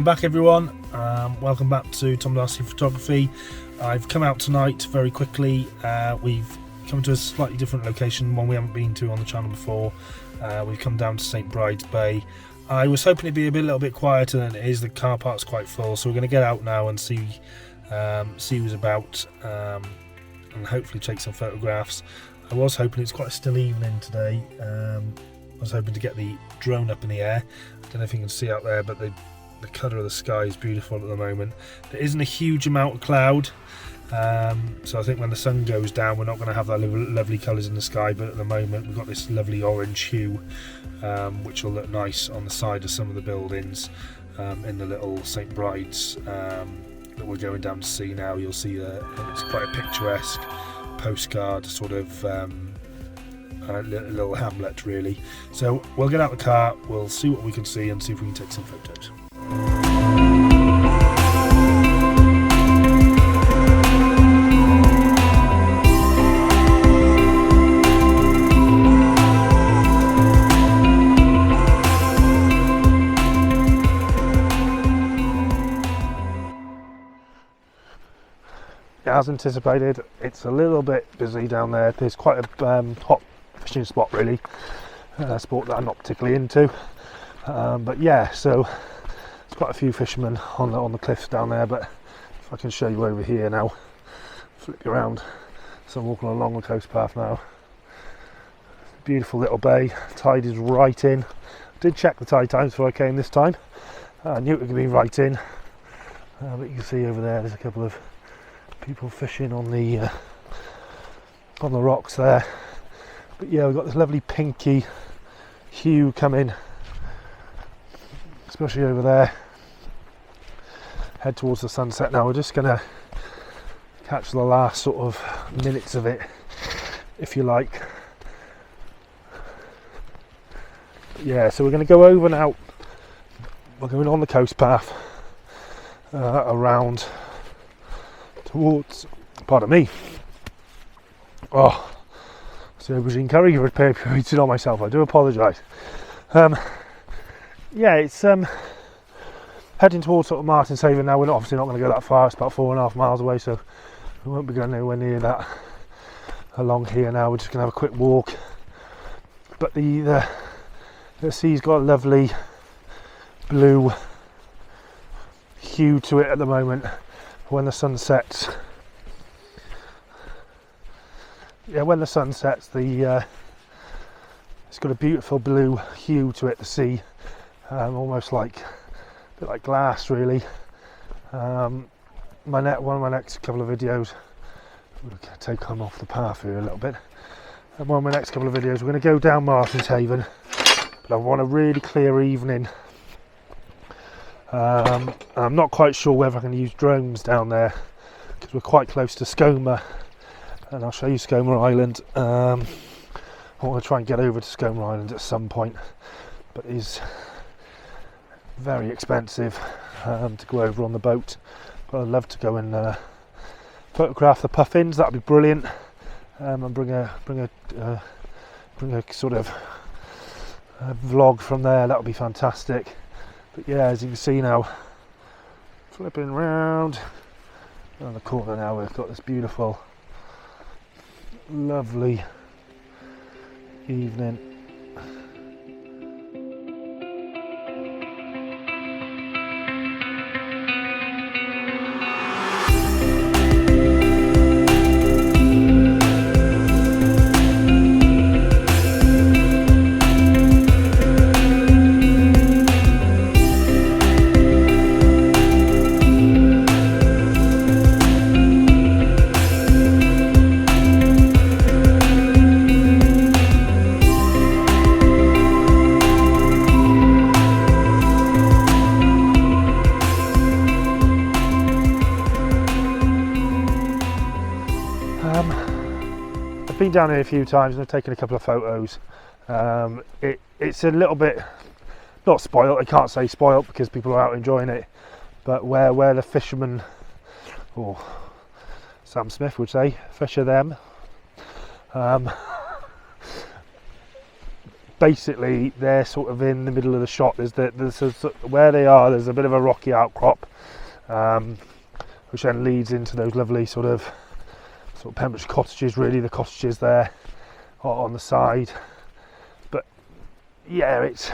back everyone, welcome back to Tom Darcy Photography. I've come out tonight very quickly. We've come to a slightly different location, one we haven't been to on the channel before. We've come down to St Bride's Bay. I was hoping it'd be a little bit quieter than it is. The car park's quite full, so we're going to get out now and see who's about, and hopefully take some photographs. I was hoping it's quite a still evening today. I was hoping to get the drone up in the air. I don't know if you can see out there, but the colour of the sky is beautiful at the moment. There isn't a huge amount of cloud, so I think when the sun goes down we're not going to have that lovely colours in the sky, but at the moment we've got this lovely orange hue, which will look nice on the side of some of the buildings in the little St Bride's that we're going down to see now. You'll see it's quite a picturesque postcard sort of a little hamlet really. So we'll get out the car, we'll see what we can see and see if we can take some photos. As anticipated, it's a little bit busy down there. There's quite a hot fishing spot really, a sport that I'm not particularly into, but yeah, so there's quite a few fishermen on the cliffs down there. But if I can show you over here now, flip you around, so I'm walking along the coast path now. Beautiful little bay, tide is right in. Did check the tide times before I came this time. I knew it would be right in, but you can see over there there's a couple of people fishing on the rocks there. But yeah, we've got this lovely pinky hue coming, especially over there. Head towards the sunset now. We're just gonna catch the last sort of minutes of it, if you like. But yeah, so we're going to go over now. We're going on the coast path around towards, pardon me, so aubergine curry, you're repeating on myself, I do apologise. Yeah, it's heading towards sort of Martin's Haven now. We're obviously not going to go that far, it's about 4.5 miles away, so we won't be going anywhere near that along here now. We're just going to have a quick walk. But the sea's got a lovely blue hue to it at the moment. When the sun sets, yeah, when the sun sets, it's got a beautiful blue hue to it, the sea, almost like a bit like glass really. One of my next couple of videos, we'll take them off the path here a little bit, and one of my next couple of videos we're going to go down Martin's Haven, but I want a really clear evening. I'm not quite sure whether I can use drones down there because we're quite close to Skomer, and I'll show you Skomer Island. I want to try and get over to Skomer Island at some point, but it's very expensive to go over on the boat. But I'd love to go and photograph the puffins. That'd be brilliant, and bring a sort of vlog from there. That would be fantastic. But yeah, as you can see now, flipping round around the corner now, we've got this beautiful, lovely evening. I've been down here a few times and I've taken a couple of photos. It's a little bit not spoiled. I can't say spoiled because people are out enjoying it, but where the fishermen, or Sam Smith would say, fish are them. basically they're sort of in the middle of the shot. There's where they are, there's a bit of a rocky outcrop, which then leads into those lovely sort of Pembrokeshire cottages, really, the cottages there on the side. But yeah, it's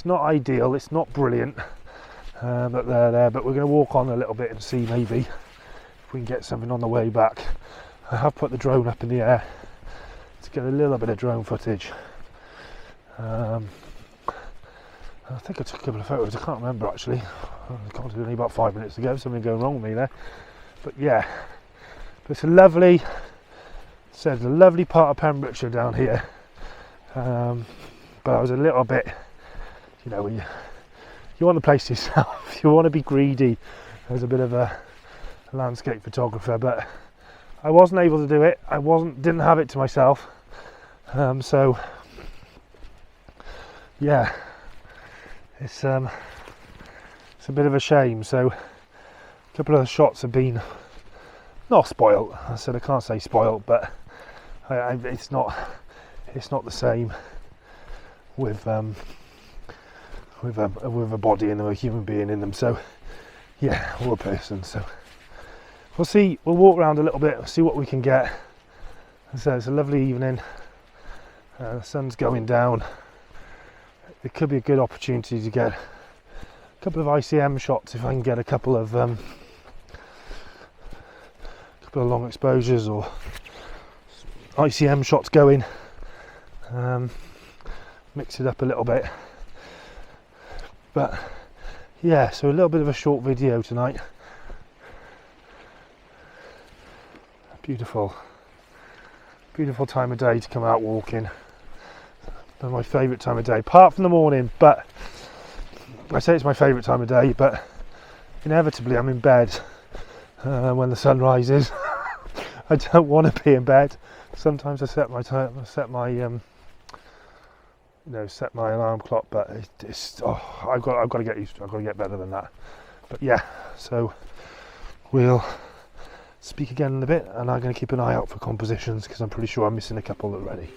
not ideal, it's not brilliant that they're there, but we're going to walk on a little bit and see maybe if we can get something on the way back. I have put the drone up in the air to get a little bit of drone footage. I think I took a couple of photos, I can't remember actually. God, it was only about 5 minutes ago, something going wrong with me there. But yeah, it's a lovely, a lovely part of Pembrokeshire down here. But I was a little bit, you know, when you want the place to yourself, you want to be greedy as a bit of a landscape photographer, but I wasn't able to do it. Didn't have it to myself. So yeah, it's a bit of a shame. So a couple of the shots have been not spoilt. I said I can't say spoilt, but it's not the same with a body and a human being in them. So yeah, or a person. So we'll see. We'll walk around a little bit, see what we can get. So it's a lovely evening. The sun's going down. It could be a good opportunity to get a couple of ICM shots if I can get a couple of long exposures or ICM shots going. Mix it up a little bit. But yeah, so a little bit of a short video tonight. Beautiful time of day to come out walking. My favourite time of day, apart from the morning. But I say it's my favourite time of day, but inevitably I'm in bed when the sun rises. I don't want to be in bed. Sometimes I set my alarm clock, but I've got to get used to it. I've got to get better than that. But yeah, so we'll speak again in a bit, and I'm going to keep an eye out for compositions because I'm pretty sure I'm missing a couple already.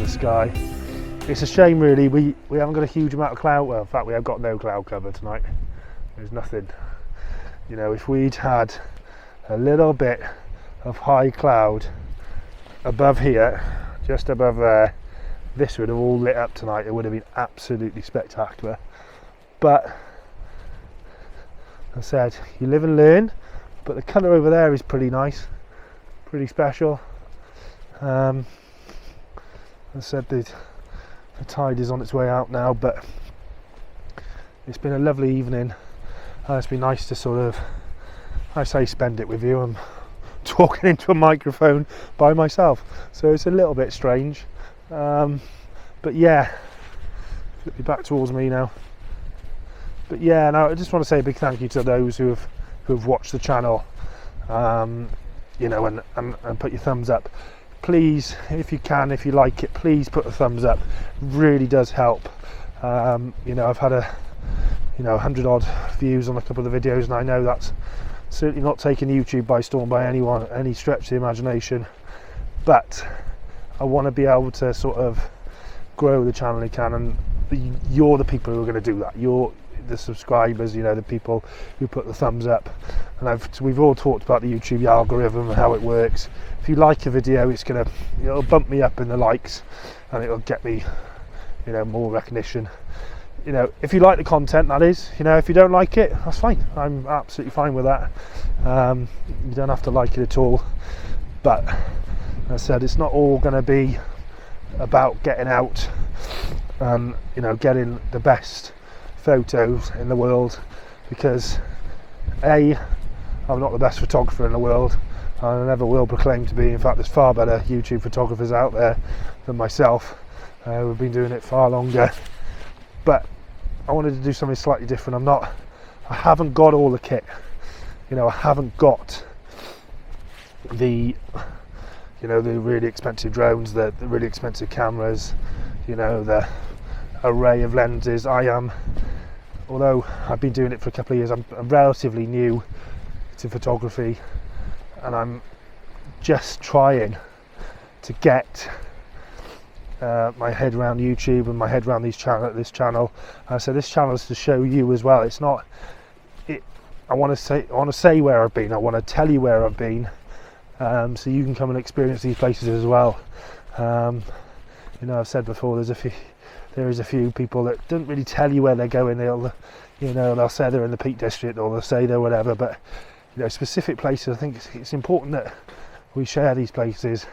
Sky. It's a shame really, we haven't got a huge amount of cloud, well in fact we have got no cloud cover tonight. There's nothing, you know, if we'd had a little bit of high cloud above here, just above there, this would have all lit up tonight. It would have been absolutely spectacular. But as I said, you live and learn, but the colour over there is pretty nice, pretty special. As I said, the tide is on its way out now, but it's been a lovely evening. It's been nice to sort of, I say, spend it with you. I'm talking into a microphone by myself, so it's a little bit strange. But yeah, flip you back towards me now. But yeah, now I just want to say a big thank you to those who have watched the channel, you know, and put your thumbs up. Please, if you can, if you like it, please put a thumbs up. It really does help. You know, I've had 100 odd views on a couple of the videos, and I know that's certainly not taking YouTube by storm by any stretch of the imagination, but I want to be able to sort of grow the channel if I can, and you're the people who are going to do that. You're the subscribers, you know, the people who put the thumbs up, and we've all talked about the YouTube algorithm and how it works. If you like a video, it'll bump me up in the likes, and it'll get me, you know, more recognition. You know, if you like the content, that is. You know, if you don't like it, that's fine. I'm absolutely fine with that. You don't have to like it at all. But as I said, it's not all going to be about getting out and, you know, getting the best photos in the world, because I'm not the best photographer in the world. I never will proclaim to be. In fact, there's far better YouTube photographers out there than myself. We've been doing it far longer. But I wanted to do something slightly different. I haven't got all the kit. You know, I haven't got the, you know, the really expensive drones, the really expensive cameras, you know, the array of lenses. Although I've been doing it for a couple of years, I'm relatively new to photography, and I'm just trying to get my head around YouTube and my head around this channel. So this channel is to show you as well. It's not. I want to say where I've been. I want to tell you where I've been, so you can come and experience these places as well. You know, I've said before, there is a few people that don't really tell you where they're going. They'll say they're in the Peak District, or they'll say they're whatever. But you know, specific places. I think it's important that we share these places.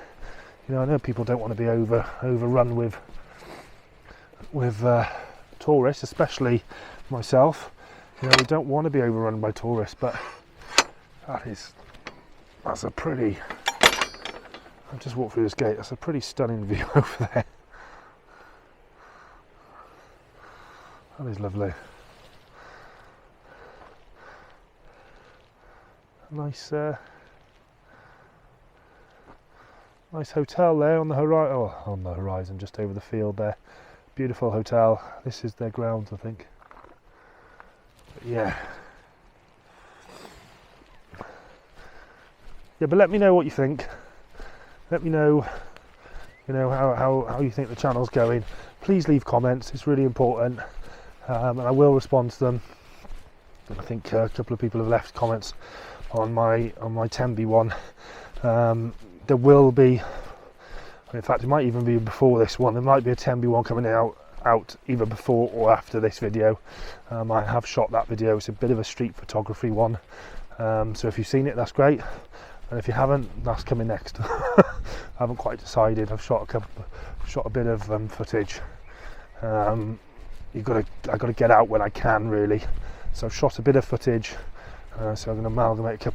You know, I know people don't want to be overrun with tourists, especially myself. You know, we don't want to be overrun by tourists, but that's a pretty. I've just walked through this gate. That's a pretty stunning view over there. That is lovely. Nice hotel there on the horizon. Oh, on the horizon, just over the field there. Beautiful hotel. This is their grounds, I think. But yeah. Yeah, but let me know what you think. Let me know, you know, how you think the channel's going. Please leave comments. It's really important, and I will respond to them. I think a couple of people have left comments on my Tembe one. There will be, in fact, it might even be before this one. There might be a Tembe one coming out either before or after this video. I have shot that video. It's a bit of a street photography one. So if you've seen it, that's great. And if you haven't, that's coming next. I haven't quite decided. I've shot a bit of footage. I've got to get out when I can, really. So I've shot a bit of footage. So I'm going to amalgamate get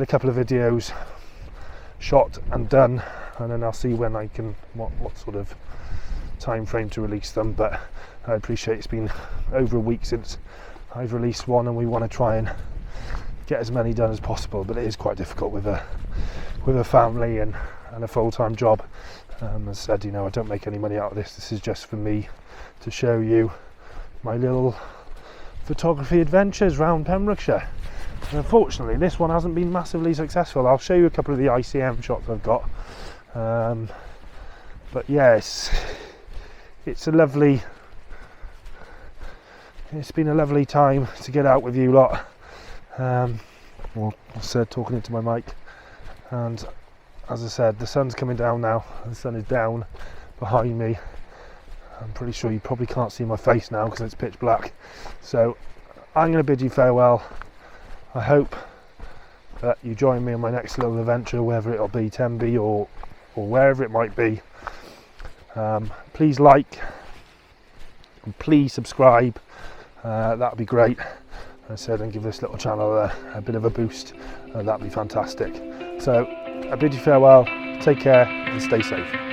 a couple of videos shot and done, and then I'll see when I can, what sort of time frame to release them. But I appreciate it's been over a week since I've released one, and we want to try and get as many done as possible, but it is quite difficult with a family and a full-time job. As I said, you know, I don't make any money out of this. This is just for me to show you my little photography adventures around Pembrokeshire. And unfortunately, this one hasn't been massively successful. I'll show you a couple of the ICM shots I've got. But yes, it's been a lovely time to get out with you lot. Well, I said, talking into my mic, and as I said, the sun's coming down now. The sun is down behind me. I'm pretty sure you probably can't see my face now because it's pitch black. So I'm going to bid you farewell. I hope that you join me on my next little adventure, whether it'll be Tembe or wherever it might be. Please like and please subscribe. That'd be great. As I said, and give this little channel a bit of a boost. That'd be fantastic. So I bid you farewell. Take care and stay safe.